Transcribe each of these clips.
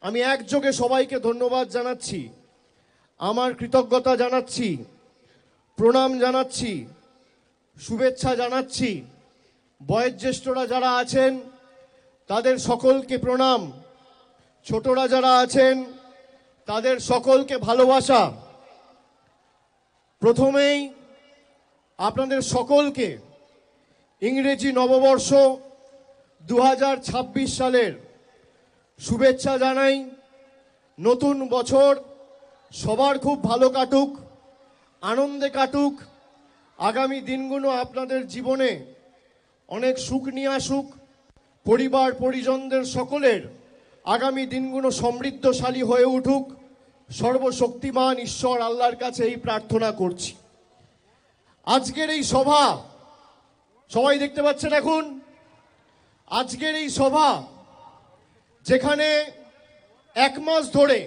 আমি একযোগে সবাইকে ধন্যবাদ জানাচ্ছি, আমার কৃতজ্ঞতা জানাচ্ছি, প্রণাম জানাচ্ছি, শুভেচ্ছা জানাচ্ছি। বয়োজ্যেষ্ঠরা যারা আছেন তাদের সকলকে প্রণাম, ছোটরা যারা আছেন তাদের সকলকে ভালোবাসা। প্রথমেই আপনাদের সকলকে ইংরেজি নববর্ষ 2026 সালের শুভেচ্ছা জানাই। নতুন বছর সবার খুব ভালো কাটুক, আনন্দে কাটুক। আগামী দিনগুলো আপনাদের জীবনে অনেক সুখ নিয়ে আসুক। পরিবার পরিজনদের সকলের আগামী দিনগুলো সমৃদ্ধশালী হয়ে উঠুক। সর্বশক্তিমান ঈশ্বর আল্লাহর কাছে এই প্রার্থনা করছি। আজকের এই সভা সবাই দেখতে পাচ্ছেন এখন, আজকের এই সভা যেখানে এক মাস ধরে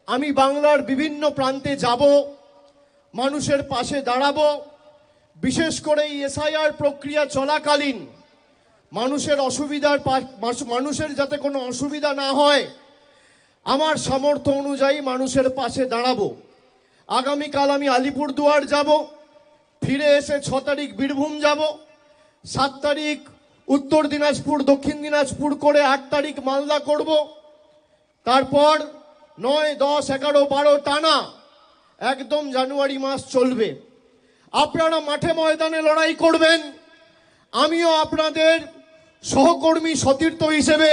আমি বাংলার বিভিন্ন প্রান্তে যাব, মানুষের পাশে দাঁড়াবো। বিশেষ করে এই এসআইআর প্রক্রিয়া চলাকালীন মানুষের যাতে কোনো অসুবিধা না হয়, আমার সামর্থ্য অনুযায়ী মানুষের পাশে দাঁড়াবো। আগামীকাল আমি আলিপুরদুয়ার যাব, ফিরে এসে 6 তারিখ বীরভূম যাব, 7 তারিখ উত্তর দিনাজপুর দক্ষিণ দিনাজপুর করে 8 তারিখ মালদা করব। তারপর 9, 10, 11, 12 টানা একদম জানুয়ারি মাস চলবে। আপনারা মাঠে ময়দানে লড়াই করবেন, আমিও আপনাদের সহকর্মী সতীর্থ হিসেবে,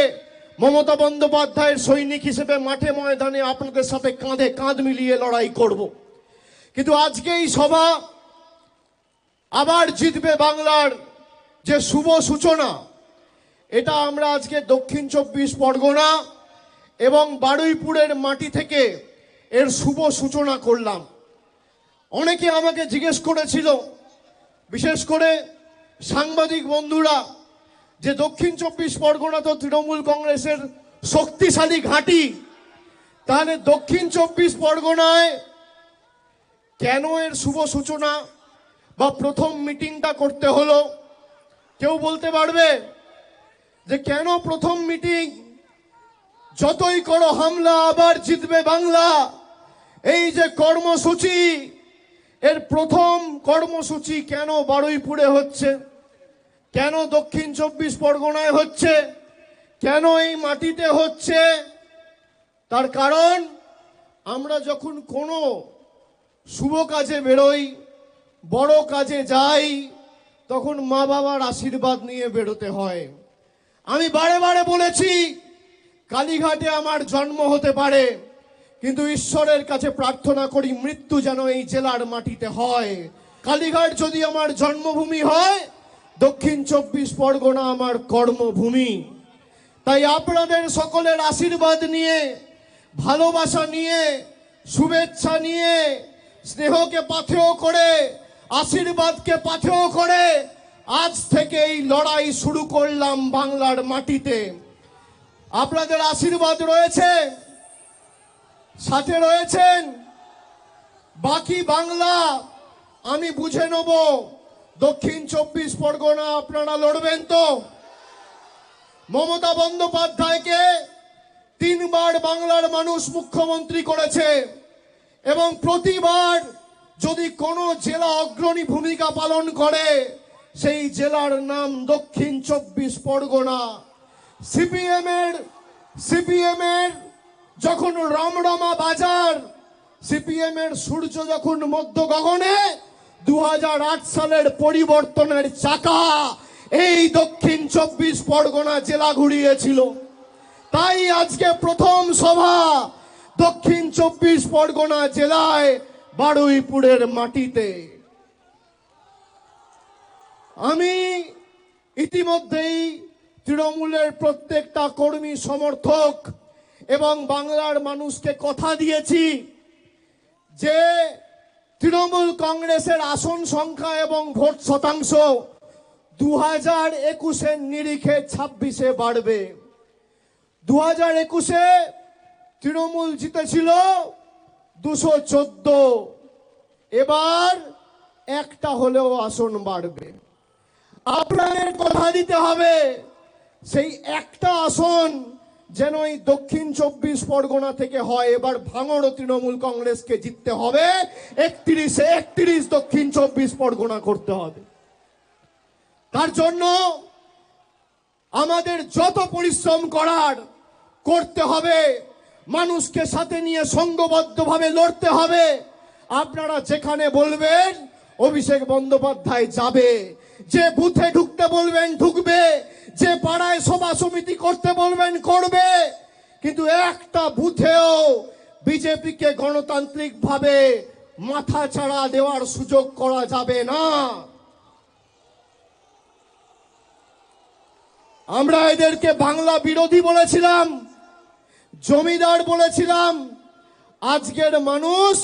মমতা বন্দ্যোপাধ্যায়ের সৈনিক হিসেবে মাঠে ময়দানে আপনাদের সাথে কাঁধে কাঁধ মিলিয়ে লড়াই করব। কিন্তু আজকে এই সভা আবার জিতবে বাংলার যে শুভ সূচনা, এটা আমরা আজকে দক্ষিণ 24 পরগনা এবং বারুইপুরের মাটি থেকে এর শুভ সূচনা করলাম। অনেকে আমাকে জিজ্ঞেস করেছিল, বিশেষ করে সাংবাদিক বন্ধুরা, যে দক্ষিণ 24 পরগনা তো তৃণমূল কংগ্রেসের শক্তিশালী ঘাঁটি, তাহলে দক্ষিণ 24 পরগনায় কেন এর শুভ সূচনা বা প্রথম মিটিংটা করতে হলো? কেউ বলতে পারবে যে কেন প্রথম মিটিং? যতই করো হামলা আবার জিতবে বাংলা, এই যে কর্মসূচি, এর প্রথম কর্মসূচি কেন বারুইপুরে হচ্ছে, কেন দক্ষিণ 24 পরগনায় হচ্ছে, কেন এই মাটিতে হচ্ছে? তার কারণ আমরা যখন কোনো শুভ কাজে বেরোই, বড় কাজে যাই, তখন মা বাবার আশীর্বাদ নিয়ে বেরোতে হয়। আমি বারে বারে বলেছি, কালীঘাটে আমার জন্ম হতে পারে, কিন্তু ঈশ্বরের কাছে প্রার্থনা করি মৃত্যু যেন এই জেলার মাটিতে হয়। কালীঘাট যদি আমার জন্মভূমি হয়, দক্ষিণ 24 পরগনা আমার কর্মভূমি। তাই আপনাদের সকলের আশীর্বাদ নিয়ে, ভালোবাসা নিয়ে, শুভেচ্ছা নিয়ে, স্নেহকে পাথেয় করে, আশীর্বাদকে পাথেয় করে আজ থেকে এই লড়াই শুরু করলাম বাংলার মাটিতে। আপনাদের আশীর্বাদ রয়েছে, সাথে রয়েছেন। বাকি বাংলা আমি বুঝে নেব। দক্ষিণ 24 পরগনা আপনারা লড়বেন তো? মমতা বন্দ্যোপাধ্যায়কে 3 বার বাংলার মানুষ মুখ্যমন্ত্রী করেছে এবং প্রতিবার যদি কোনো জেলা অগ্রণী ভূমিকা পালন করে, সেই জেলার নাম দক্ষিণ 24 পরগনা। সিপিএম এর যখন রমরমা বাজার, সিপিএম এর সূর্য যখন মধ্য গগনে, 2008 সালের পরিবর্তনের চাকা এই দক্ষিণ 24 পরগনা জেলা ঘুরিয়েছিল। তাই আজকে প্রথম সভা দক্ষিণ 24 পরগনা জেলায় বারুইপুরের মাটিতে। আমি ইতিমধ্যেই তৃণমূলের প্রত্যেকটা কর্মী সমর্থক এবং বাংলার মানুষকে কথা দিয়েছি যে তৃণমূল কংগ্রেসের আসন সংখ্যা এবং ভোট শতাংশ 2021-এর নিরিখে 26-এ বাড়বে। 2021-এ তৃণমূল জিতেছিল 214, এবার একটা হলেও আসন বাড়বে। আপনাদের কথা দিতে হবে, সেই একটা আসন যেন এই দক্ষিণ 24 পরগনা থেকে হয়। এবার ভাঙড় তৃণমূল কংগ্রেসকে জিততে হবে, 31-এ 31 দক্ষিণ 24 পরগনা করতে হবে। তার জন্য আমাদের যত পরিশ্রম করার করতে হবে, মানুষকে সাথে নিয়ে সংঘবদ্ধভাবে লড়তে হবে। আপনারা যেখানে বলবেন অভিষেক বন্দ্যোপাধ্যায় যাবে, যে বুথে ঢুকতে বলবেন ঢুকবে, যে পাড়ায় সভা সমিতি করতে বলবেন করবে, কিন্তু একটা বুথেও বিজেপিকে গণতান্ত্রিকভাবে মাথা ছাড়া দেওয়ার সুযোগ করা যাবে না। আমরা এদেরকে বাংলা বিরোধী বলেছিলাম, জমিদার বলেছিলাম। আজকের মানুষ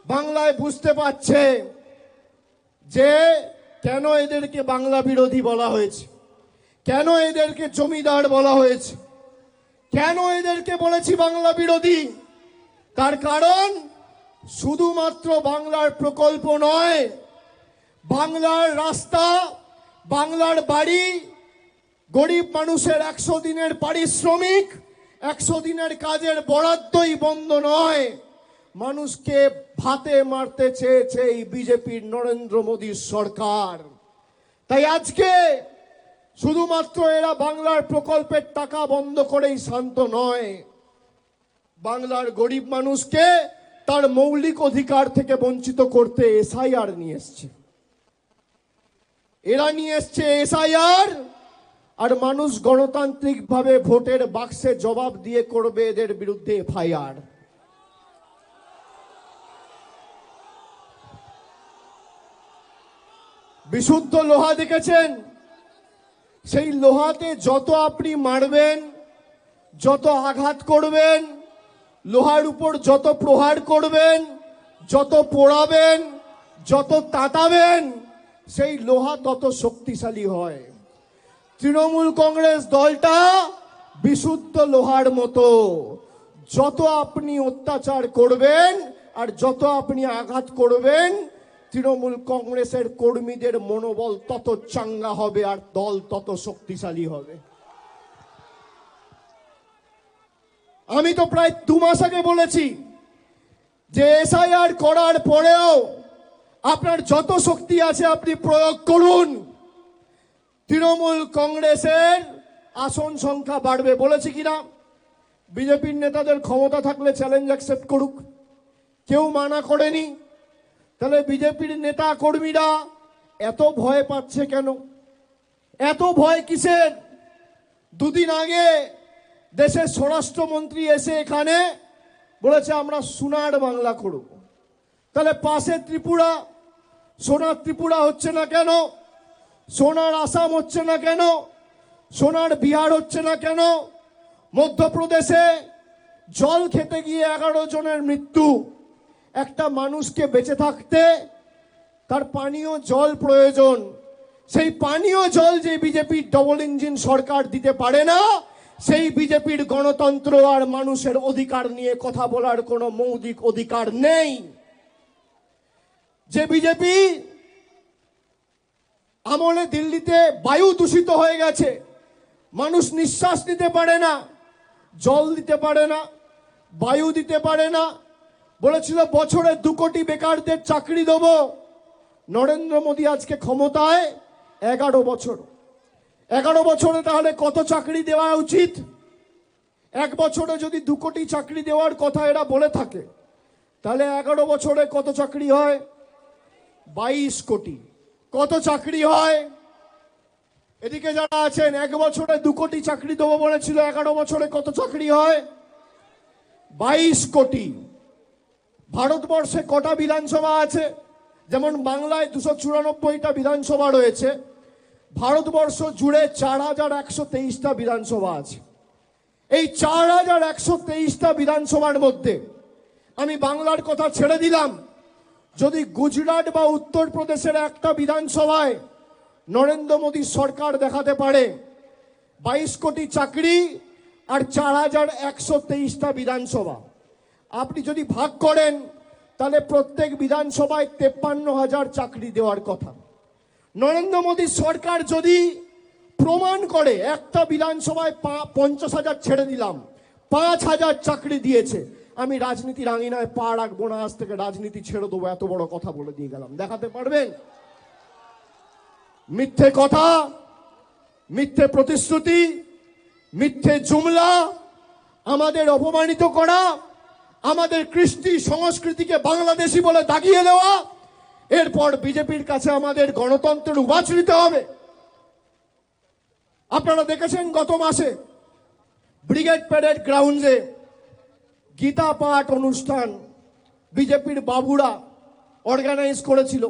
বাংলায় বুঝতে পারছে যে কেন এদেরকে বাংলা বিরোধী বলা হয়েছে, কেন এদেরকে জমিদার বলা হয়েছে, কেন এদেরকে বলেছি বাংলা বিরোধী। তার কারণ শুধুমাত্র বাংলার প্রকল্প নয়, বাংলার রাস্তা, বাংলার বাড়ি, গরিব মানুষের 100 দিনের পারিশ্রমিক, 100 দিনের কাজের বরাদ্দই বন্ধ নয়। মানুষকে ভাতে মারতে চেয়েছে এই বিজেপির নরেন্দ্র মোদীর সরকার। তাই আজকে শুধুমাত্র এরা বাংলার প্রকল্পের টাকা বন্ধ করেই শান্ত নয়, বাংলার গরিব মানুষকে তার মৌলিক অধিকার থেকে বঞ্চিত করতে এসআইআর নিয়ে এসছে। এরা নিয়ে এসছে এসআইআর, আর মানুষ গণতান্ত্রিকভাবে ভোটের বাক্সে জবাব দিয়ে করবে এদের বিরুদ্ধে এফআইআর। বিশুদ্ধ লোহা দেখেছেন, সেই লোহাতে যত আপনি মারবেন, যত আঘাত করবেন, লোহার উপর যত প্রহার করবেন, যত পোড়াবেন, যত তাতাবেন, সেই লোহা তত শক্তিশালী হয়। তৃণমূল কংগ্রেস দলটা বিশুদ্ধ লোহার মতো, যত আপনি অত্যাচার করবেন আর যত আপনি আঘাত করবেন, তৃণমূল কংগ্রেসের কর্মীদের মনোবল তত চাঙ্গা হবে আর দল তত শক্তিশালী হবে। আমি তো প্রায় 2 মাস আগে বলেছি যে এসআইআর করার পরেও আপনার যত শক্তি আছে আপনি প্রয়োগ করুন, তৃণমূল কংগ্রেসের আসন সংখ্যা বাড়বে। বলেছি কিনা? বিজেপির নেতাদের ক্ষমতা থাকলে চ্যালেঞ্জ অ্যাকসেপ্ট করুক, কেউ মানা করেনি। তাহলে বিজেপির নেতা কর্মীরা এত ভয় পাচ্ছে কেন? এত ভয় কিসের? 2 দিন আগে দেশের স্বরাষ্ট্রমন্ত্রী এসে এখানে বলেছে আমরা সোনার বাংলা করব। তাহলে পাশে ত্রিপুরা, সোনার ত্রিপুরা হচ্ছে না কেন? সোনার আসাম হচ্ছে না কেন? সোনার বিহার হচ্ছে না কেন? মধ্যপ্রদেশে জল খেতে গিয়ে 11 জনের মৃত্যু। একটা মানুষকে বেঁচে থাকতে তার পানীয় জল প্রয়োজন, সেই পানীয় জল যে বিজেপির ডবল ইঞ্জিন সরকার দিতে পারে না, সেই বিজেপির গণতন্ত্র আর মানুষের অধিকার নিয়ে কথা বলার কোনো মৌলিক অধিকার নেই। যে বিজেপি আমলে দিল্লিতে বায়ু দূষিত হয়ে গেছে, মানুষ নিঃশ্বাস নিতে পারে না, জল দিতে পারে না, বায়ু দিতে পারে না। বলেছিল বছরে 2 কোটি বেকারদের চাকরি দেব। নরেন্দ্র মোদী আজকে ক্ষমতায় 11 বছর। 11 বছরে তাহলে কত চাকরি দেওয়া উচিত? 1 বছরে যদি 2 কোটি চাকরি দেওয়ার কথা এরা বলে থাকে, তাহলে 11 বছরে কত চাকরি হয়? 22 কোটি। কত চাকরি হয়? এদিকে যারা আছেন 1 বছরে 2 কোটি চাকরি দেবো বলেছিল, 11 বছরে কত চাকরি হয়? 22 কোটি। ভারতবর্ষে কটা বিধানসভা আছে? যেমন বাংলায় 294টা বিধানসভা রয়েছে, ভারতবর্ষ জুড়ে 4123টা বিধানসভা আছে। এই 4123টা বিধানসভার মধ্যে আমি বাংলার কথা ছেড়ে দিলাম, যদি গুজরাট বা উত্তরপ্রদেশের একটা বিধানসভায় নরেন্দ্র মোদী সরকার দেখাতে পারে 22 কোটি চাকরি আর 4123টা বিধানসভা, আপনি যদি ভাগ করেন তাহলে প্রত্যেক বিধানসভায় 53,000 চাকরি দেওয়ার কথা। নরেন্দ্র মোদী সরকার যদি প্রমাণ করে, একটা বিধানসভায় 50,000 ছেড়ে দিলাম, 5,000 চাকরি দিয়েছে। আমি রাজনীতির আঙিনায় পা রাখবো না, আজ থেকে রাজনীতি ছেড়ে দেবো, এত বড় কথা বলে দিয়ে গেলাম। দেখাতে পারবেন? মিথ্যে কথা, মিথ্যে প্রতিশ্রুতি, মিথ্যে জুমলা, আমাদের অপমানিত করা, আমাদের কৃষ্টি সংস্কৃতিকে বাংলাদেশি বলে দাগিয়ে দেওয়া, এরপর বিজেপির কাছে আমাদের গণতন্ত্রের উবাচ নিতে হবে। আপনারা দেখেছেন গত মাসে ব্রিগেড প্যারেড গ্রাউন্ডে গীতা পাঠ অনুষ্ঠান বিজেপির বাবুরা অর্গানাইজ করেছিল।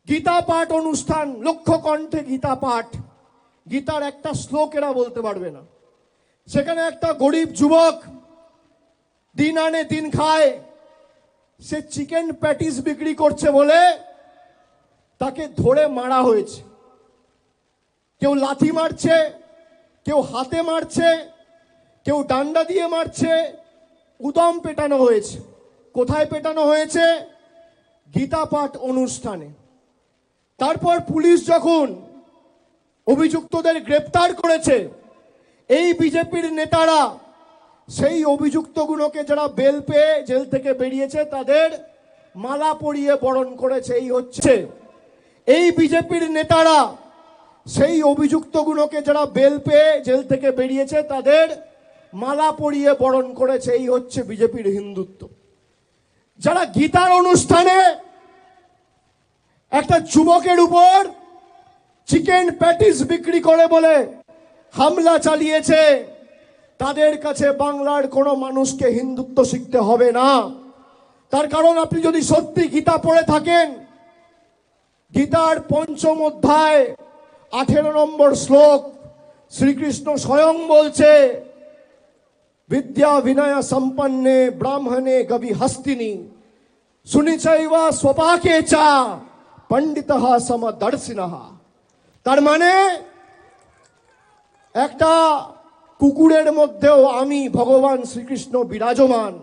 গীতা পাঠ অনুষ্ঠান, লক্ষ কণ্ঠে গীতা পাঠ, গীতার একটা শ্লোক এরা বলতে পারবে না। সেখানে একটা গরিব যুবক দিন আনে দিন খায়, সে চিকেন প্যাটিস বিক্রি করছে বলে তাকে ধরে মারা হয়েছে। কেউ লাথি মারছে, কেউ হাতে মারছে, কেউ ডান্ডা দিয়ে মারছে, উদম পেটানো হয়েছে। কোথায় পেটানো হয়েছে? গীতা পাঠ অনুষ্ঠানে। তারপর পুলিশ যখন অভিযুক্তদের গ্রেপ্তার করেছে, এই বিজেপির নেতারা সেই অভিযুক্তগুলোকে যারা বেল পেয়ে জেল থেকে বেরিয়েছে তাদের মালা পরিয়ে বরণ করেছে। এই হচ্ছে এই বিজেপির নেতারা সেই অভিযুক্তগুলোকে যারা বেল পেয়ে জেল থেকে বেরিয়েছে তাদের মালা পরিয়ে বরণ করেছে। এই হচ্ছে বিজেপির হিন্দুত্ব। যারা গীতার অনুষ্ঠানে একটা যুবকের উপর চিকেন প্যাটিস বিক্রি করে বলে হামলা চালিয়েছে, তাদের কাছে বাংলার কোনো মানুষকে হিন্দুত্ব শিখতে হবে না। তার কারণ আপনি যদি সত্যি গীতা পড়ে থাকেন, গীতার 5ম অধ্যায় 18 নম্বর শ্লোক শ্রীকৃষ্ণ স্বয়ং বলছে, বিদ্যা বিনয় সম্পন্নে ব্রাহ্মণে কবি হস্তিনী সুনিচৈবা স্বপাকে চা পণ্ডিতঃ সমদর্শিনঃ। তার মানে একটা কুকুরের মধ্যেও আমি ভগবান শ্রীকৃষ্ণ বিরাজমান,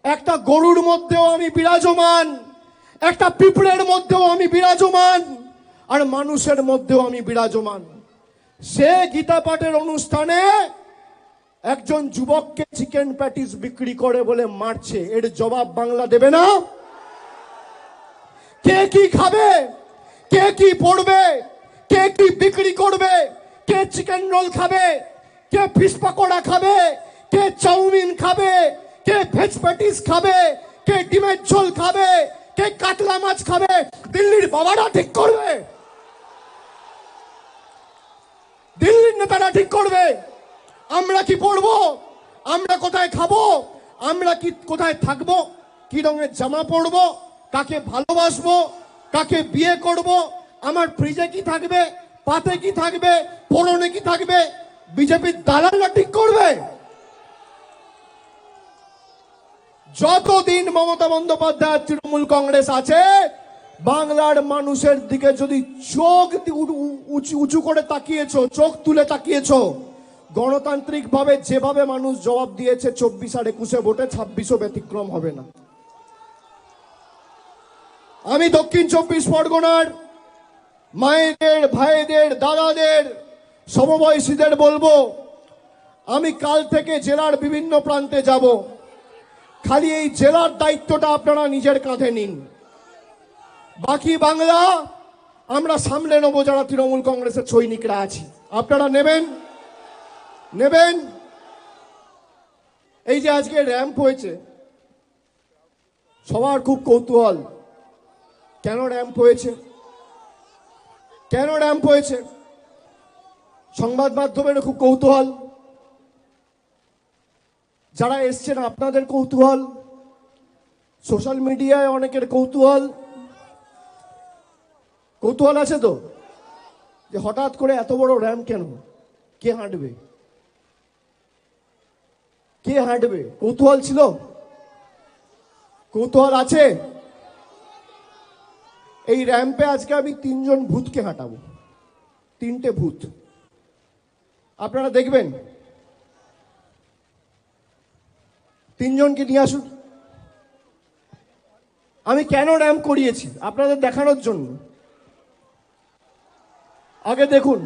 একটা গরুর মধ্যেও আমি বিরাজমান, একটা পিঁপড়ের মধ্যেও আমি বিরাজমান, আর মানুষের মধ্যেও আমি বিরাজমান। সে গীতা পাঠের অনুষ্ঠানে একজন যুবককে চিকেন প্যাটিস বিক্রি করে বলে মারছে, এর জবাব বাংলা দেবে না? কে কি খাবে, কে কি পড়বে, কে কি বিক্রি করবে, কে চিকেন রোল খাবে, কে ফিশ পাকোড়া খাবে, কে চাউমিন খাবে, কে ভেজ প্যাটিস খাবে, কে ডিমের ঝোল খাবে, কে কাতলা মাছ খাবে, দিল্লির বাবারা ঠিক করবে, দিল্লির নেতারা ঠিক করবে। আমরা কি পড়বো, আমরা কোথায় খাবো, আমরা কি কোথায় থাকবো, কি রঙের জামা পরবো, কাকে ভালোবাসবো, কাকে বিয়ে করব, আমার ফ্রিজে কি থাকবে, পাতে কি থাকবে, পরনে কি থাকবে, বিজেপির দালালরা ঠিক করবে। যতদিন মমতা বন্দ্যোপাধ্যায় তৃণমূল কংগ্রেস আছে, বাংলার মানুষের দিকে যদি চোখ উঁচু করে তাকিয়েছো, চোখ তুলে তাকিয়েছো, গণতান্ত্রিক ভাবে যেভাবে মানুষ জবাব দিয়েছে 24 আর 21 ভোটে, 26ও ব্যতিক্রম হবে না। আমি দক্ষিণ 24 পরগনার মায়েদের, ভাইদের, দাদাদের, সমবয়সীদের বলবো, আমি কাল থেকে জেলার বিভিন্ন প্রান্তে যাব। খালি এই জেলার দায়িত্বটা আপনারা নিজের কাঁধে নিন, বাকি বাংলা আমরা সামলে নেবো যারা তৃণমূল কংগ্রেসের সৈনিকরা আছি। আপনারা নেবেন, নেবেন। এই যে আজকে র্যাম্প হয়েছে, সবার খুব কৌতূহল, কেন র্যাম্প হয়েছে, কেন র্যাম্প হয়েছে, সংবাদ মাধ্যমের খুব কৌতূহল, যারা এসছেন আপনাদের কৌতূহল, সোশ্যাল মিডিয়ায় অনেকের কৌতূহল। কৌতূহল আছে তো, যে হঠাৎ করে এত বড় র্যাম্প কেন, কে হাঁটবে, কে হাঁটবে, কৌতূহল ছিল, কৌতূহল আছে। এই র্যাম্পে আজকে আমি 3 জন ভূতকে হাঁটাবো, 3টে ভূত আপনারা দেখবেন। 3 জনকে নিয়ে আসুন। আমি কেন র্যাম্প করিয়েছি আপনাদের দেখানোর জন্য। আগে দেখুন,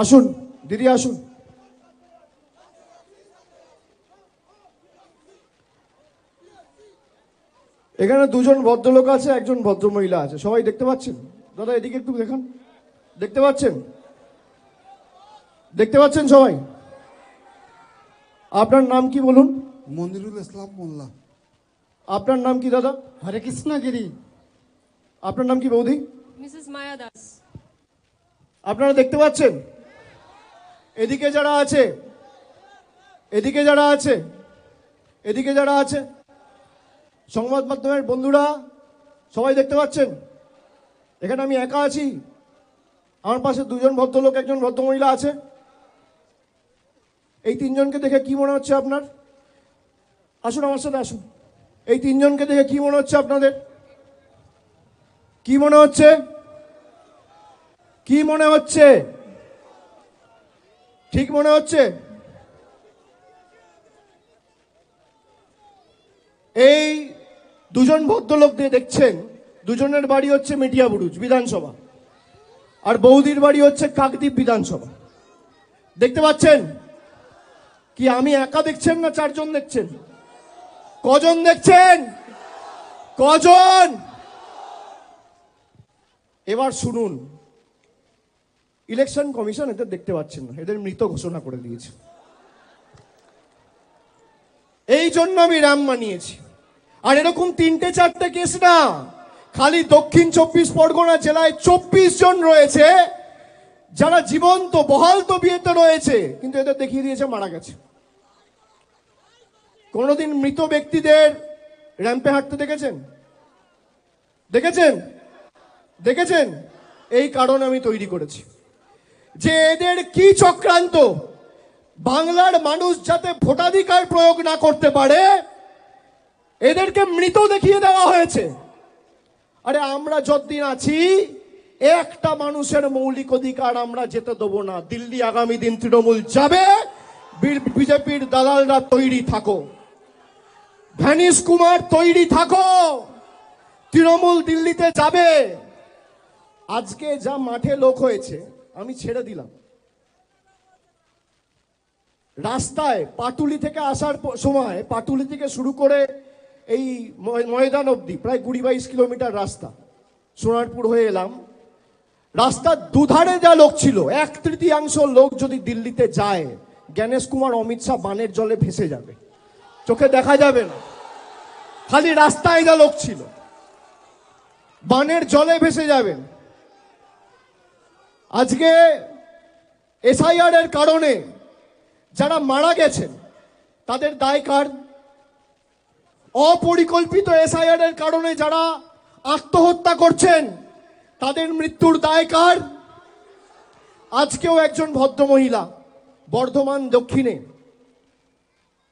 আসুন দিদি আসুন। এখানে দুজন ভদ্রলোক আছে, একজন ভদ্রমহিলা আছে, সবাই দেখতে পাচ্ছেন? দাদা এদিকে একটু দেখান, দেখতে পাচ্ছেন? দেখতে পাচ্ছেন সবাই? আপনার নাম কি বলুন? মনিরুল ইসলাম মোল্লা। আপনার নাম কি দাদা? হরে কৃষ্ণ গিরি। আপনার নাম কি বৌদি? মিসেস মায়া দাস। আপনারা দেখতে পাচ্ছেন? এদিকে যারা আছে, এদিকে যারা আছে, এদিকে যারা আছে, সংবাদ মাধ্যমের বন্ধুরা সবাই দেখতে পাচ্ছেন? এখানে আমি একা আছি, আমার পাশে দুজন ভদ্রলোক, একজন ভদ্রমহিলা আছে। এই তিনজনকে দেখে কি মনে হচ্ছে আপনার? আসুন আমার সাথে আসুন। এই তিনজনকে দেখে কি মনে হচ্ছে আপনাদের? কি মনে হচ্ছে? কি মনে হচ্ছে? ঠিক মনে হচ্ছে? এই দুজন ভদ্রলোক দিয়ে দেখছেন, দুজনের বাড়ি হচ্ছে মেটিয়াবুরুজ বিধানসভা, আর বৌদির বাড়ি হচ্ছে কাকদ্বীপ বিধানসভা। দেখতে পাচ্ছেন? কি আমি একা দেখছেন না চারজন দেখছেন? কজন দেখছেন? কজন? এবার শুনুন, ইলেকশন কমিশন এদের দেখতে পাচ্ছেন না, এদের মৃত ঘোষণা করে দিয়েছে। এই জন্য আমি রাম মানিয়েছি। আর এরকম তিনটে চারটে কেস না, খালি দক্ষিণ 24 পরগনা জেলায় 24 জন রয়েছে যারা জীবন্ত বহাল তবিয়তে রয়েছে, কিন্তু এদের দেখিয়ে দিয়েছে মারা গেছে। কোনোদিন মৃত ব্যক্তিদের র্যাম্পে হাঁটতে দেখেছেন? দেখেছেন? দেখেছেন? এই কারণ আমি তৈরি করেছি যে এদের কি চক্রান্ত, বাংলার মানুষ যাতে ভোটাধিকার প্রয়োগ না করতে পারে এদেরকে মৃত দেখিয়ে দেওয়া হয়েছে। আরে আমরা যতদিন আছি একটা মানুষের মৌলিক অধিকার আমরা যেতে দেবো না। দিল্লি আগামী দিন তৃণমূল যাবে, বিজেপির দালালরা তৈরি থাকো, ভ্যানিশ কুমার তৈরি থাকো, তৃণমূল দিল্লিতে যাবে। আজকে যা মাঠে লোক হয়েছে আমি ছেড়ে দিলাম। রাস্তায় পাটুলি থেকে আসার সময়, পাটুলি থেকে শুরু করে এই ময়দান অবধি প্রায় 20-22 কিলোমিটার রাস্তা, সোনারপুর হয়ে এলাম। রাস্তার দুধারে যা লোক ছিল, 1/3 লোক যদি দিল্লিতে যায়, জ্ঞানেশ কুমার অমিত শাহ বানের জলে ভেসে যাবে, চোখে দেখা যাবে না। খালি রাস্তায় যা লোক ছিল বানের জলে ভেসে যাবেন। আজকে এসআইআর এর কারণে যারা মারা গেছেন তাদের দায় কার? অপরিকল্পিত এসআইআর এর কারণে যারা আত্মহত্যা করছেন তাদের মৃত্যুর দায় কার? আজকেও একজন ভদ্রমহিলা বর্ধমান দক্ষিণে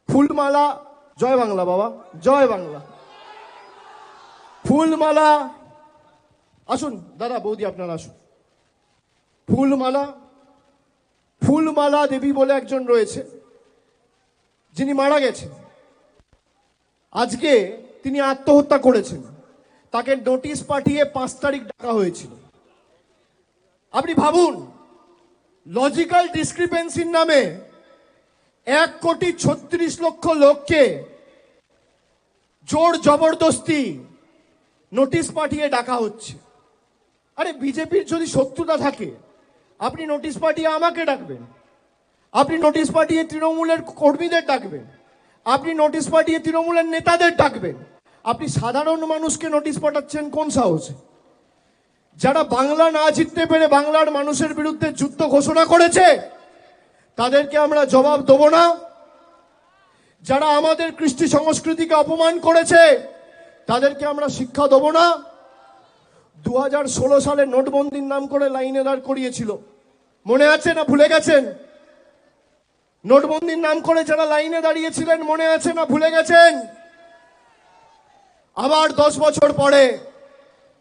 ফুলমালা, জয় বাংলা বাবা, জয় বাংলা, ফুলমালা, আসুন দাদা বৌদি আপনারা আসুন। ফুলমালা, ফুলমালা দেবী বলে একজন রয়েছে যিনি মারা গেছেন। আজকে তিনি আত্মহত্যা করেছেন, তাকে নোটিশ পাঠিয়ে 5 তারিখ ডাকা হয়েছিল। আপনি ভাবুন, লজিক্যাল ডিসক্রিপেন্সির নামে 1,36,00,000 লোককে জোর জবরদস্তি নোটিশ পাঠিয়ে ডাকা হচ্ছে। আরে বিজেপির যদি শত্রুতা থাকে আপনি নোটিশ পাঠিয়ে আমাকে ডাকবেন, আপনি নোটিশ পাঠিয়ে তৃণমূলের কর্মীদের ডাকবেন, আপনি নোটিশ পাঠিয়ে তৃণমূলের নেতাদের ডাকবেন। আপনি সাধারণ মানুষকে নোটিশ পাঠাচ্ছেন কোন সাহসে? যারা বাংলা না জিততে পেরে বাংলার মানুষের বিরুদ্ধে যুদ্ধ ঘোষণা করেছে তাদেরকে আমরা জবাব দেব না? যারা আমাদের কৃষ্টি সংস্কৃতিকে অপমান করেছে তাদেরকে আমরা শিক্ষা দেব না? 2016 সালে নোটবন্দির নাম করে লাইনে দাঁড় করিয়েছিল, মনে আছে না ভুলে গেছেন? নোটবন্দির নাম করে যারা লাইনে দাঁড়িয়েছিলেন মনে আছে না ভুলে গেছেন? আবার 10 বছর পরে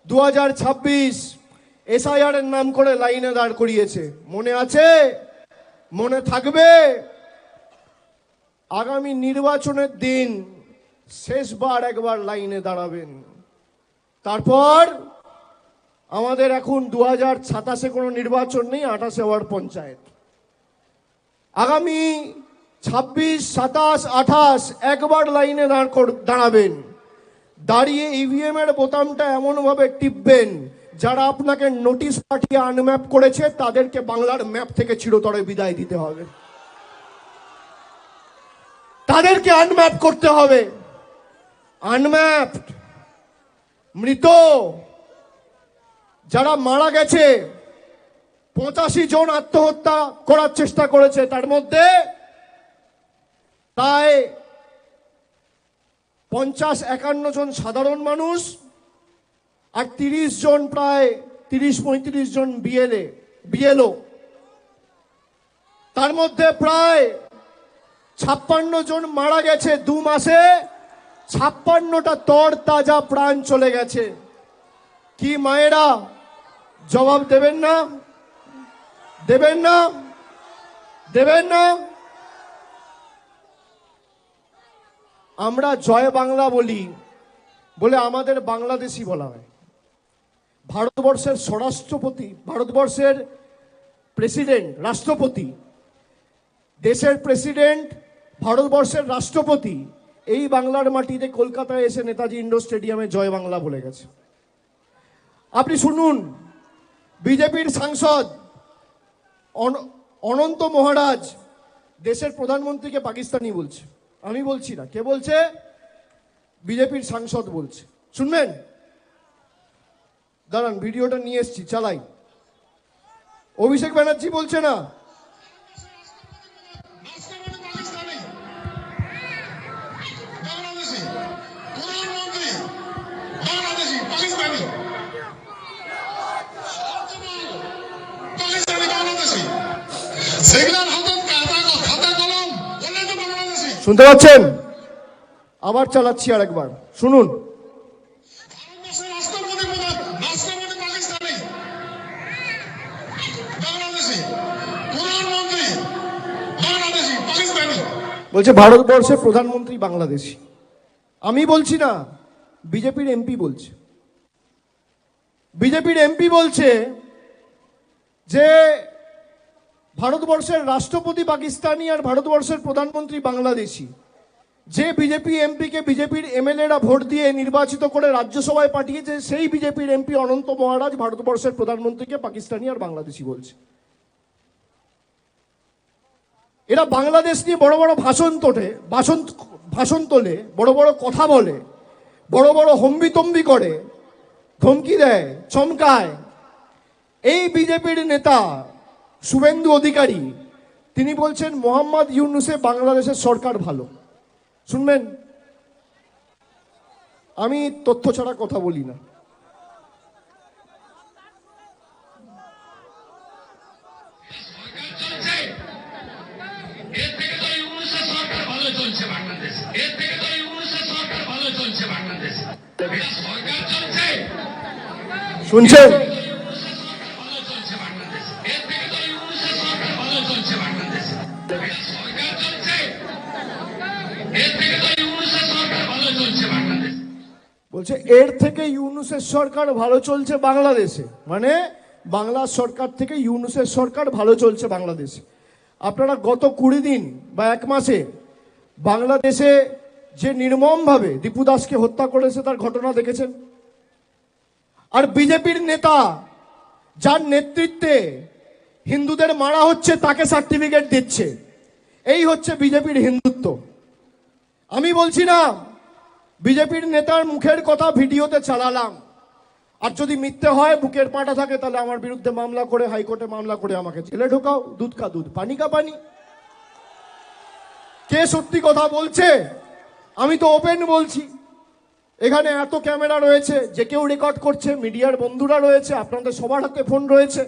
2026 এসআইআর এর নাম করে লাইনে দাঁড় করিয়েছে, মনে আছে? মনে থাকবে? আগামী নির্বাচনের দিন শেষবার একবার লাইনে দাঁড়াবেন, তারপর আমাদের এখন 2027-এ কোনো নির্বাচন নেই, 28-এ হওয়ার পঞ্চায়েত। আগামী 26, 27, 28 একবার লাইনে দাঁড়াবেন, দাঁড়িয়ে ইভিএম এর বোতামটা এমনভাবে টিপবেন যারা আপনাকে নোটিশ পাঠিয়ে আনম্যাপ করেছে তাদেরকে বাংলার ম্যাপ থেকে চিরতরে বিদায় দিতে হবে, তাদেরকে আনম্যাপ করতে হবে। আনম্যাপড, মৃত, যারা মারা গেছে, 85 জন আত্মহত্যা করার চেষ্টা করেছে, তার মধ্যে প্রায় 50-51 জন সাধারণ মানুষ আর 30 জন, প্রায় 30-35 জন বিএলও, তার মধ্যে প্রায় 56 জন মারা গেছে 2 মাসে। 56টা তর তাজা প্রাণ চলে গেছে। কি মায়েরা জবাব দেবেন না? দেবেন না? দেবেন না? আমরা জয় বাংলা বলি বলে আমাদের বাংলাদেশি বলা হয়। ভারতবর্ষের স্বরাষ্ট্রপতি, ভারতবর্ষের প্রেসিডেন্ট, রাষ্ট্রপতি, দেশের প্রেসিডেন্ট, ভারতবর্ষের রাষ্ট্রপতি এই বাংলার মাটিতে কলকাতায় এসে নেতাজি ইন্ডোর স্টেডিয়ামে জয় বাংলা বলে গেছে। আপনি শুনুন, বিজেপির সাংসদ অনন্ত মহারাজ দেশের প্রধানমন্ত্রীকে পাকিস্তানি বলছে। আমি বলছি না, কে বলছে? বিজেপির সাংসদ বলছে। শুনবেন? দাঁড়ান, ভিডিওটা নিয়ে এসছি, চালাই। অভিষেক ব্যানার্জি বলছে না, শুনতে পাচ্ছেন? আবার চালাচ্ছি আর একবার শুনুন। বলছে ভারতবর্ষের প্রধানমন্ত্রী বাংলাদেশি। আমি বলছি না, বিজেপির এমপি বলছে। বিজেপির এমপি বলছে যে ভারতবর্ষের রাষ্ট্রপতি পাকিস্তানি আর ভারতবর্ষের প্রধানমন্ত্রী বাংলাদেশি। যে বিজেপি এমপিকে বিজেপির এমএলএরা ভোট দিয়ে নির্বাচিত করে রাজ্যসভায় পাঠিয়েছে, সেই বিজেপির এমপি অনন্ত মহারাজ ভারতবর্ষের প্রধানমন্ত্রীকে পাকিস্তানি আর বাংলাদেশি বলছে। এরা বাংলাদেশ নিয়ে বড় বড় ভাষণ তোলে, বড় বড় কথা বলে, বড় বড় হম্বিতম্বি করে, ধমকি দেয়, চমকায়। এই বিজেপির নেতা শুভেন্দু অধিকারী তিনি বলছেন মোহাম্মদ ইউনূসে বাংলাদেশের সরকার ভালো। শুনবেন? আমি তথ্য ছাড়া কথা বলি না। শুনছেন? বলছে এর থেকে ইউনূসের সরকার ভালো চলছে বাংলাদেশে, মানে বাংলার সরকার থেকে ইউনূসের সরকার ভালো চলছে বাংলাদেশে। আপনারা গত 20 দিন বা 1 মাসে বাংলাদেশে যে নির্মমভাবে দীপু দাসকে হত্যা করেছে তার ঘটনা দেখেছেন। আর বিজেপির নেতা যার নেতৃত্বে হিন্দুদের মারা হচ্ছে তাকে সার্টিফিকেট দিচ্ছে। এই হচ্ছে বিজেপির হিন্দুত্ব। আমি বলছি না, বিজেপির নেতার মুখের কথা ভিডিওতে চালালাম। আর যদি মিথ্যে হয়, বুকের পাটা থাকে, তাহলে আমার বিরুদ্ধে মামলা করে, হাইকোর্টে মামলা করে আমাকে জেলে ঢোকাও। দুধ কা দুধ, পানি কা পানি। কে সত্যি কথা বলছে? আমি তো ওপেন বলছি। এখানে এত ক্যামেরা রয়েছে, যে কেউ রেকর্ড করছে, মিডিয়ার বন্ধুরা রয়েছে, আপনাদের সবার হাতে ফোন রয়েছে।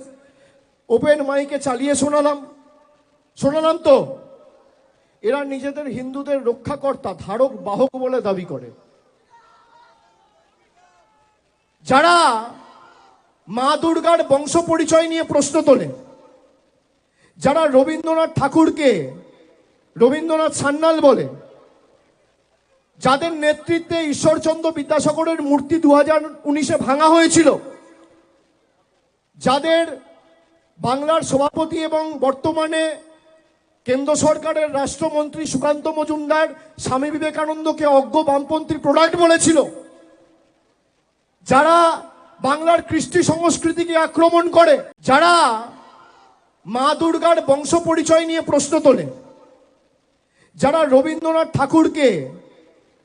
ওপেন মাইকে চালিয়ে শোনালাম তো। এরা নিজেদের হিন্দুদের রক্ষাকর্তা, ধারক বাহক বলে দাবি করে। যারা মা দুর্গার বংশ পরিচয় নিয়ে প্রশ্ন তোলে, যারা রবীন্দ্রনাথ ঠাকুরকে রবীন্দ্রনাথ সান্যাল বলে, যাদের নেতৃত্বে ঈশ্বরচন্দ্র বিদ্যাসাগরের মূর্তি 2019-এ ভাঙা হয়েছিল, যাদের বাংলার সভাপতি এবং বর্তমানে কেন্দ্র সরকারের রাষ্ট্রমন্ত্রী সুকান্ত মজুমদার স্বামী বিবেকানন্দকে অজ্ঞ বামপন্থী প্রোডাক্ট বলেছিল, যারা বাংলার কৃষ্টি সংস্কৃতিকে আক্রমণ করে, যারা মা দুর্গার বংশ পরিচয় নিয়ে প্রশ্ন তোলে, যারা রবীন্দ্রনাথ ঠাকুরকে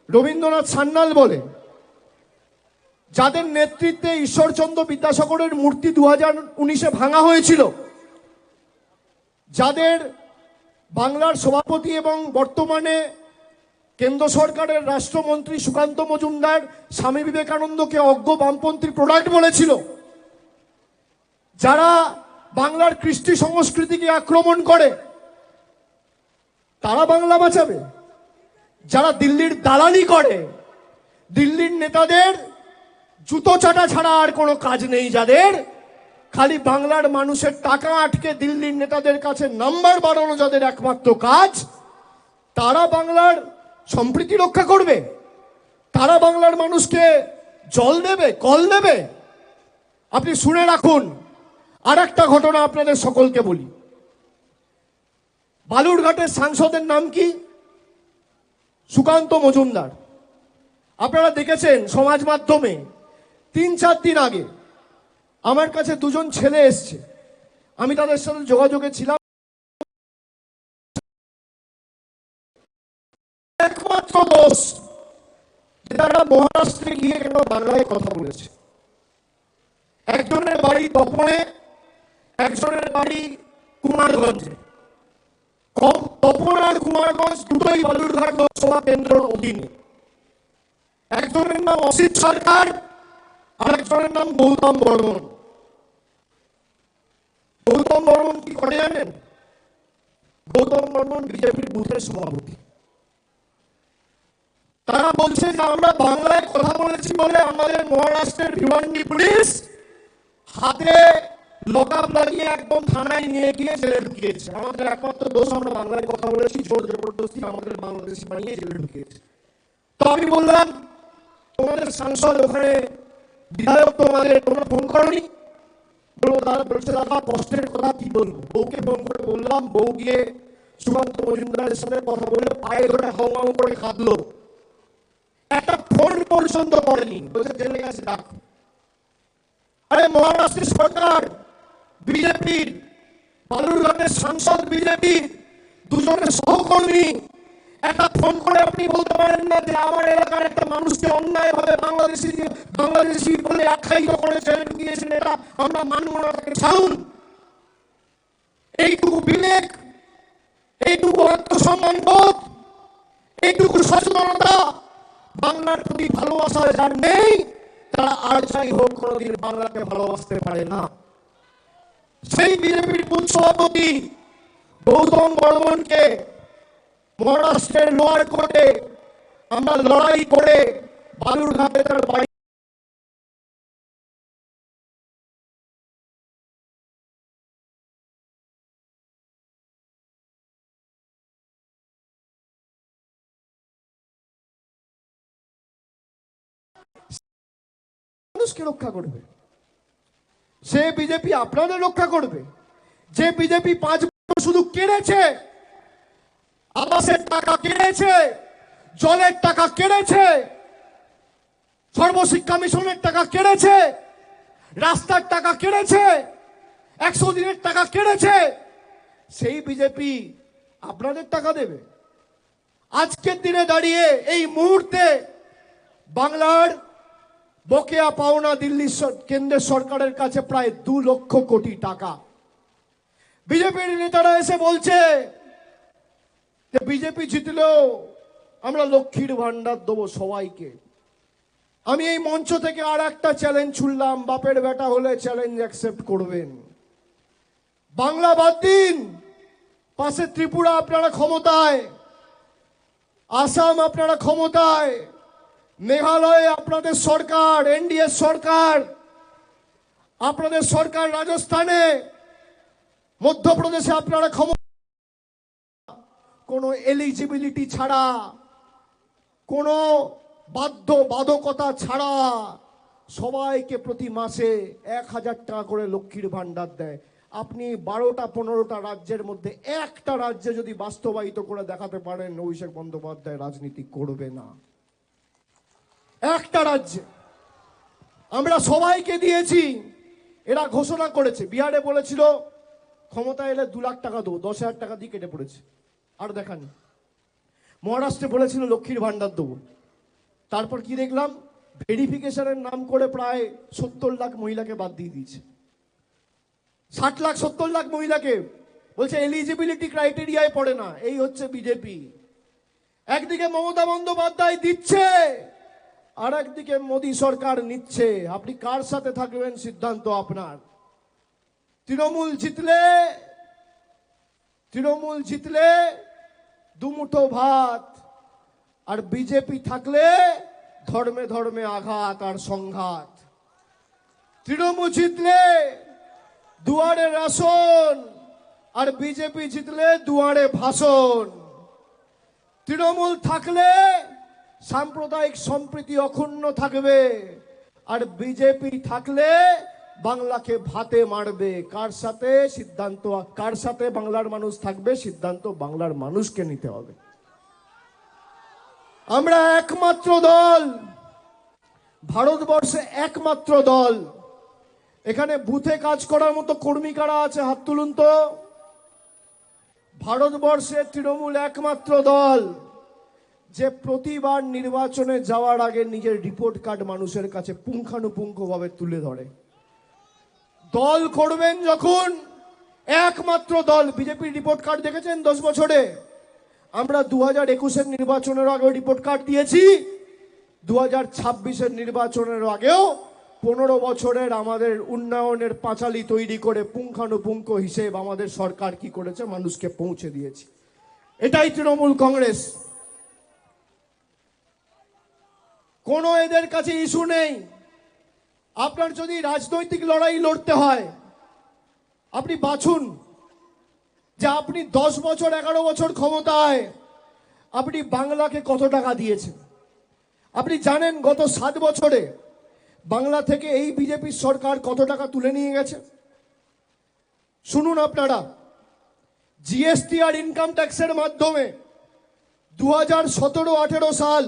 রবীন্দ্রনাথ সান্যাল বলে, যাদের নেতৃত্বে ঈশ্বরচন্দ্র বিদ্যাসাগরের মূর্তি 2019-এ ভাঙা হয়েছিল, যাদের বাংলার সভাপতি এবং বর্তমানে কেন্দ্র সরকারের রাষ্ট্রমন্ত্রী সুকান্ত মজুমদার স্বামী বিবেকানন্দকে অজ্ঞ বামপন্থী প্রোডাক্ট বলেছিল, যারা বাংলার কৃষ্টি সংস্কৃতিকে আক্রমণ করে, তারা বাংলা বাঁচাবে? যারা দিল্লির দালালি করে, দিল্লির নেতাদের জুতো চাটা ছাড়া আর কোনো কাজ নেই, যাদের খালি বাংলার মানুষের টাকা আটকে দিল্লির নেতাদের কাছে নাম্বার বাড়ানো যাদের একমাত্র কাজ, তারা বাংলার সম্প্রীতি রক্ষা করবে? তারা বাংলার মানুষকে জল দেবে, কল দেবে? আপনি শুনে রাখুন, আর একটা ঘটনা আপনাদের সকলকে বলি। বালুরঘাটের সাংসদের নাম কি? সুকান্ত মজুমদার। আপনারা দেখেছেন সমাজ মাধ্যমে 3-4 দিন আগে আমার কাছে দুজন ছেলে এসছে, আমি তাদের সাথে যোগাযোগে ছিলাম। একমাত্র দোষ যারা মহারাষ্ট্রে গিয়ে কেন বাংলায় কথা বলেছে। একজনের বাড়ি তপনে, একজনের বাড়ি কুমারগঞ্জে। তপন আর কুমারগঞ্জ দুটোই বালুরঘাট লোকসভা কেন্দ্রের অধীনে। একজনের নাম অসিত সরকার, আরেকজনের নাম গৌতম বর্মন। গৌতম বর্মন কি করে জানেন? গৌতম বর্মন বিজেপির বুথের সভাপতি। তারা বলছে যে আমরা বাংলায় কথা বলেছি বলে আমাদের মহারাষ্ট্রের ভিওয়ান্ডি পুলিশ হাতে লকআপ লাগিয়ে একদম থানায় নিয়ে গিয়ে জেলে ঢুকিয়েছে। আমাদের একমাত্র দোষ, আমরা বাংলায় কথা বলেছি, জোর জবরদস্তি আমাদের বাংলাদেশি বানিয়ে জেলে ঢুকিয়েছে। তো আমি বললাম, তোমাদের সাংসদ ওখানে বিধায়ক তোমাদের তোমরা ফোন করনি? বলছে দাদা কষ্টের কথা কি বলবো। বউকে ফোন করে বললাম, বউ গিয়ে সুকান্ত মজুমদারের সাথে কথা বলে পায়ে ধরে হাউ হাউ করে কাঁদলো। একটা ফোন পর্যন্ত করেনি, বলছে জেলে গেছে ডাক। আরে মহারাষ্ট্রের সরকার বিজেপির, বালুরঘাটের সাংসদ বিজেপির, দুজনের সহকর্মী, একটা ফোন করে আপনি বলতে পারেন না যে আমার এলাকার একটা মানুষকে অন্যায় ভাবে বাংলাদেশি বলে আখ্যায়িত করে জেলে ঢুকিয়েছেন, এটা আমরা মানব না, তাকে ছাড়ুন। এইটুকু বিবেক, এইটুকু আত্মসম্মান বোধ, এইটুকু সচেতনতা বাংলার প্রতি ভালোবাসা যার নেই, তারা আর যাই হোক কোনোদিন বাংলাকে ভালোবাসতে পারে না। সেই বিজেপির বুথ সভাপতি গৌতম বর্মনকে মহারাষ্ট্রের লোয়ার কোর্টে আমরা লড়াই করে বালুরঘাটে তার বাড়ি মানুষকে রক্ষা করবে। সে বিজেপি আপনাদের রক্ষা করবে? যে বিজেপি 5 বছর শুধু কেড়েছে, আবাসের টাকা কেড়েছে, জলের টাকা কেড়েছে, সর্বশিক্ষা মিশনের টাকা কেড়েছে, রাস্তার টাকা কেড়েছে, 100 দিনের টাকা কেড়েছে, সেই বিজেপি আপনাদের টাকা দেবে? আজকের দিনে দাঁড়িয়ে এই মুহূর্তে বাংলার বকেয়া পাওনা দিল্লি কেন্দ্রের সরকারের কাছে প্রায় 2 লক্ষ কোটি টাকা। বিজেপির নেতারা এসে বলছে যে বিজেপি জিতলেও আমরা লক্ষ্মীর ভান্ডার দেবো সবাইকে। আমি এই মঞ্চ থেকে আর একটা চ্যালেঞ্জ ছুড়লাম, বাপের বেটা হলে চ্যালেঞ্জ অ্যাকসেপ্ট করবেন। বাংলা বাদ দিন, পাশে ত্রিপুরা আপনারা ক্ষমতায়, আসাম আপনারা ক্ষমতায়, মেঘালয়ে আপনাদের সরকার, এনডিএ সরকার, আপনাদের সরকার রাজস্থানে, মধ্যপ্রদেশে আপনারা ক্ষমতা, কোনো এলিজিবিলিটি ছাড়া, কোনো বাধ্যবাধকতা ছাড়া সবাইকে প্রতি মাসে 1000 টাকা করে লক্ষ্মীর ভান্ডার দেয়। আপনি 12টা 15টা রাজ্যের মধ্যে একটা রাজ্যে যদি বাস্তবায়িত করে দেখাতে পারেন অভিষেক বন্দ্যোপাধ্যায় রাজনীতি করবে না। একটা রাজ্যে আমরা সবাইকে দিয়েছি, এরা ঘোষণা করেছে। বিহারে বলেছিল ক্ষমতা এলে 2 লাখ টাকা দেবো, 10,000 টাকা দিয়ে কেটে পড়েছে, আর দেখানি। মহারাষ্ট্রে বলেছিল লক্ষ্মীর ভান্ডার দেবো, তারপর কি দেখলাম, ভেরিফিকেশনের নাম করে প্রায় 70 লাখ মহিলাকে বাদ দিয়ে দিয়েছে। 60 লাখ 70 লাখ মহিলাকে বলছে এলিজিবিলিটি ক্রাইটেরিয়ায় পড়ে না। এই হচ্ছে বিজেপি। একদিকে মমতা বন্দ্যোপাধ্যায় দিচ্ছে, আর একদিকে মোদী সরকার নিচ্ছে। আপনি কার সাথে থাকবেন সিদ্ধান্ত আপনার। তৃণমূল জিতলে দুমুঠো ভাত, আর বিজেপি থাকলে ধর্মে ধর্মে আঘাত আর সংঘাত। তৃণমূল জিতলে দুয়ারে রাশন, আর বিজেপি জিতলে দুয়ারে ভাষণ। তৃণমূল থাকলে সাম্প্রদায়িক সম্প্রীতি অক্ষুণ্ণ থাকবে, আর বিজেপি থাকলে বাংলাকে ভাতে মারবে। কার সাথে সিদ্ধান্ত, কার সাথে বাংলার মানুষ থাকবে সিদ্ধান্ত বাংলার মানুষকে নিতে হবে। আমরা একমাত্র দল, ভারতবর্ষে একমাত্র দল। এখানে বুথে কাজ করার মতো কর্মী কারা আছে হাত তুলুন তো। ভারতবর্ষে তৃণমূল একমাত্র দল যে প্রতিবার নির্বাচনে যাওয়ার আগে নিজের রিপোর্ট কার্ড মানুষের কাছে পুঙ্খানুপুঙ্খভাবে তুলে ধরে। দল করবেন যখন একমাত্র দল। বিজেপির রিপোর্ট কার্ড দেখেছেন 10 বছরে? আমরা 2021-এর নির্বাচনের আগে রিপোর্ট কার্ড দিয়েছি, 2026-এর নির্বাচনের আগেও 15 বছরের আমাদের উন্নয়নের পাঁচালী তৈরি করে পুঙ্খানুপুঙ্খ হিসেব আমাদের সরকার কি করেছে মানুষকে পৌঁছে দিয়েছি। এটাই তৃণমূল কংগ্রেস। কোনো এদের কাছে ইস্যু নেই। আপনার যদি রাজনৈতিক লড়াই লড়তে হয়, আপনি বাছুন যে আপনি 10 বছর 11 বছর ক্ষমতায় আপনি বাংলাকে কত টাকা দিয়েছেন। আপনি জানেন গত 7 বছরে বাংলা থেকে এই বিজেপির সরকার কত টাকা তুলে নিয়ে গেছে? শুনুন আপনারা, জিএসটি আর ইনকাম ট্যাক্সের মাধ্যমে 2017-18 সাল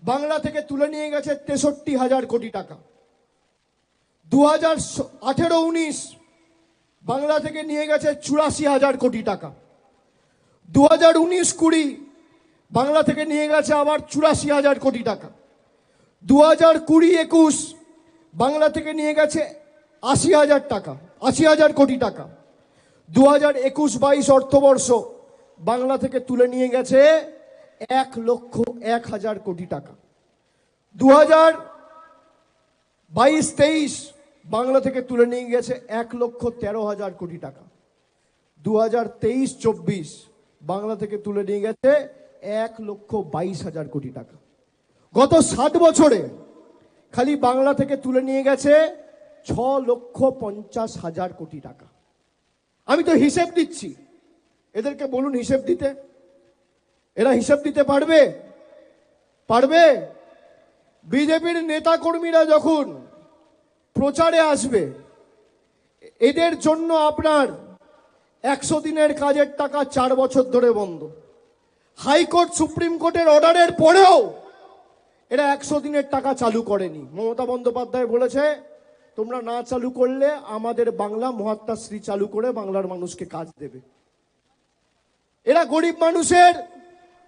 বাংলা থেকে তুলে নিয়ে গেছে 63,000 কোটি টাকা। 2018-19 বাংলা থেকে নিয়ে গেছে 84,000 কোটি টাকা। 2019-20 বাংলা থেকে নিয়ে গেছে আবার 84,000 কোটি টাকা। 2020-21 বাংলা থেকে নিয়ে গেছে 80,000 কোটি টাকা। 2021-22 অর্থবর্ষ বাংলা থেকে তুলে নিয়ে গেছে 1,01,000 কোটি টাকা। 2022-23 বাংলা থেকে তুলে নিয়ে গেছে 1,13,000 কোটি টাকা। 2023-24 বাংলা থেকে তুলে নিয়ে গেছে 1,22,000 কোটি টাকা। গত 7 বছরে খালি বাংলা থেকে তুলে নিয়ে গেছে 6,50,000 কোটি টাকা। আমি তো হিসেব দিচ্ছি, এদেরকে বলুন হিসেব দিতে। এরা হিসেব দিতে পারবে? বিজেপির নেতা কর্মীরা যখন প্রচারে আসবে, এদের জন্য আপনার 100 দিনের কাজের টাকা 4 বছর ধরে বন্ধ। হাইকোর্ট সুপ্রিম কোর্টের অর্ডারের পরেও এরা 100 দিনের টাকা চালু করেনি। মমতা বন্দ্যোপাধ্যায় বলেছে তোমরা না চালু করলে আমাদের বাংলা মহাত্মাশ্রী চালু করে বাংলার মানুষকে কাজ দেবে। এরা গরিব মানুষের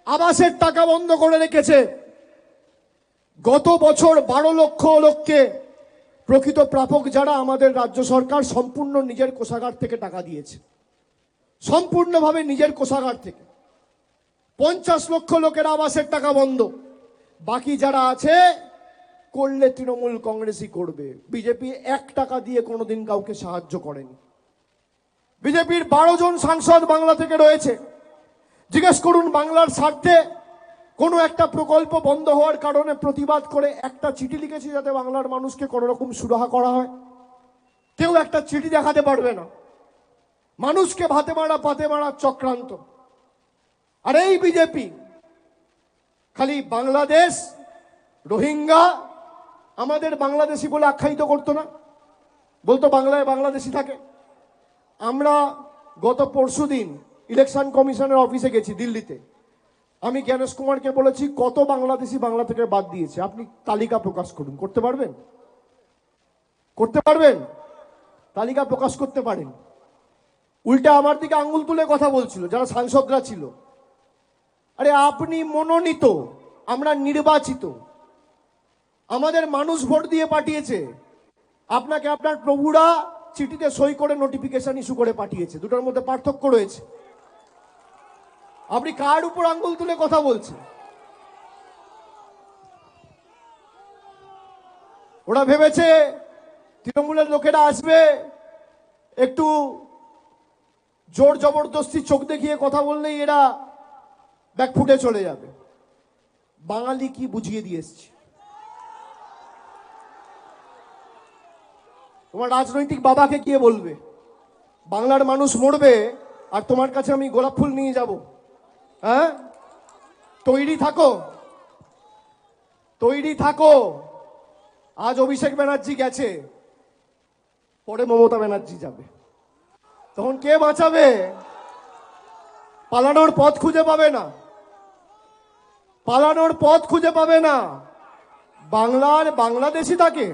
আবাসের টাকা বন্ধ করে রেখেছে। গত বছর 12 লক্ষ লোককে প্রকৃত প্রাপক যারা আমাদের রাজ্য সরকার সম্পূর্ণ নিজের কোষাগার থেকে টাকা দিয়েছে, সম্পূর্ণভাবে নিজের কোষাগার থেকে। 50 লক্ষ লোকের আবাসের টাকা বন্ধ। বাকি যারা আছে করলে তৃণমূল কংগ্রেসই করবে। বিজেপি 1 টাকা দিয়ে কোনোদিন কাউকে সাহায্য করেনি। বিজেপির 12 জন সাংসদ বাংলা থেকে রয়েছে। জিজ্ঞেস করুন বাংলার স্বার্থে কোনো একটা প্রকল্প বন্ধ হওয়ার কারণে প্রতিবাদ করে একটা চিঠি লিখেছি যাতে বাংলার মানুষকে কোনো রকম সুরাহা করা হয়? কেউ একটা চিঠি দেখাতে পারবে না। মানুষকে ভাতে মারা পাতে মারা চক্রান্ত। আর এই বিজেপি খালি বাংলাদেশ, রোহিঙ্গা, আমাদের বাংলাদেশি বলে আখ্যায়িত করতো না, বলতো বাংলায় বাংলাদেশি থাকে। আমরা গত পরশুদিন ইলেকশন কমিশনের অফিসে গেছি দিল্লিতে। আমি জ্ঞানেশ কুমারকে বলেছি কত বাংলাদেশি বাংলা থেকে বাদ দিয়েছে, আপনি তালিকা প্রকাশ করুন। করতে পারবেন? করতে পারবেন? তালিকা প্রকাশ করতে পারেন। উল্টা আমার দিকে আঙ্গুল তুলে কথা বলছিল যারা সাংসদরা ছিল। আরে আপনি মনোনীত, আমরা নির্বাচিত, আমাদের মানুষ ভোট দিয়ে পাঠিয়েছে, আপনাকে আপনার প্রভুরা চিঠিতে সই করে নোটিফিকেশন ইস্যু করে পাঠিয়েছে। দুটোর মধ্যে পার্থক্য রয়েছে। আপনি কার উপর আঙ্গুল তুলে কথা বলছেন? ওরা ভেবেছে তৃণমূলের লোকেরা আসবে, একটু জোর জবরদস্তি চোখ দেখিয়ে কথা বললেই এরা ব্যাকফুটে চলে যাবে। বাঙালি কি বুঝিয়ে দিয়ে এসছে। তোমার রাজনৈতিক বাবাকে গিয়ে বলবে বাংলার মানুষ মরবে আর তোমার কাছে আমি গোলাপ ফুল নিয়ে যাব? হ্যাঁ, তৈরি থাকো, তৈরি থাকো। আজ অভিষেক ব্যানার্জি গেছে, পরে মমতা ব্যানার্জি যাবে, তখন কে বাঁচাবে? পালানোর পথ খুঁজে পাবে না, পালানোর পথ খুঁজে পাবে না। বাংলার বাংলাদেশি থাকে,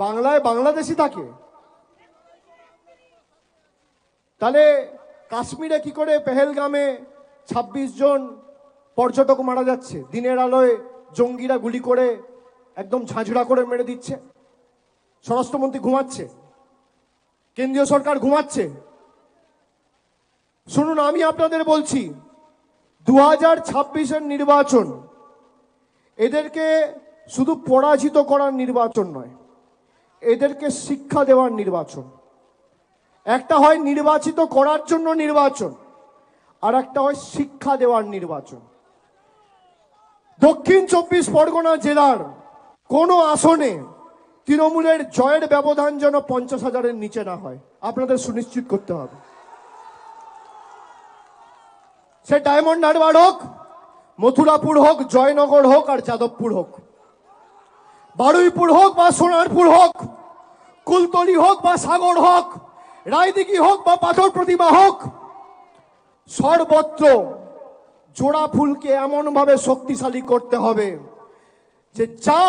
বাংলায় বাংলাদেশি থাকে। তাহলে কাশ্মীরে কি করে পেহেলগামে 26 জন পর্যটক মারা যাচ্ছে? দিনের আলোয় জঙ্গিরা গুলি করে একদম ঝাঁঝরা করে মেরে দিচ্ছে। স্বরাষ্ট্রমন্ত্রী ঘুমাচ্ছে, কেন্দ্রীয় সরকার ঘুমাচ্ছে। শুনুন, আমি আপনাদের বলছি 2026-এর নির্বাচন এদেরকে শুধু পরাজিত করার নির্বাচন নয়, এদেরকে শিক্ষা দেওয়ার নির্বাচন। একটা হয় নির্বাচিত করার জন্য নির্বাচন, আর একটা হয় শিক্ষা দেওয়ার নির্বাচন। দক্ষিণ 24 পরগনা জেলার কোনো আসনে তৃণমূলের জয়ের ব্যবধান যেন 50,000-এর নিচে না হয়, আপনাদের সুনিশ্চিত করতে হবে। সে ডায়মন্ড হারবার হোক, মথুরাপুর হোক, জয়নগর হোক আর যাদবপুর হোক, বারুইপুর হোক বা সোনারপুর হোক, কুলতলি হোক বা সাগর হোক, রায়দিঘি হোক বা পাথর প্রতিমা হোক, সর্বত্র জোড়া ফুলকে এমন ভাবে শক্তিশালী করতে হবে যে যা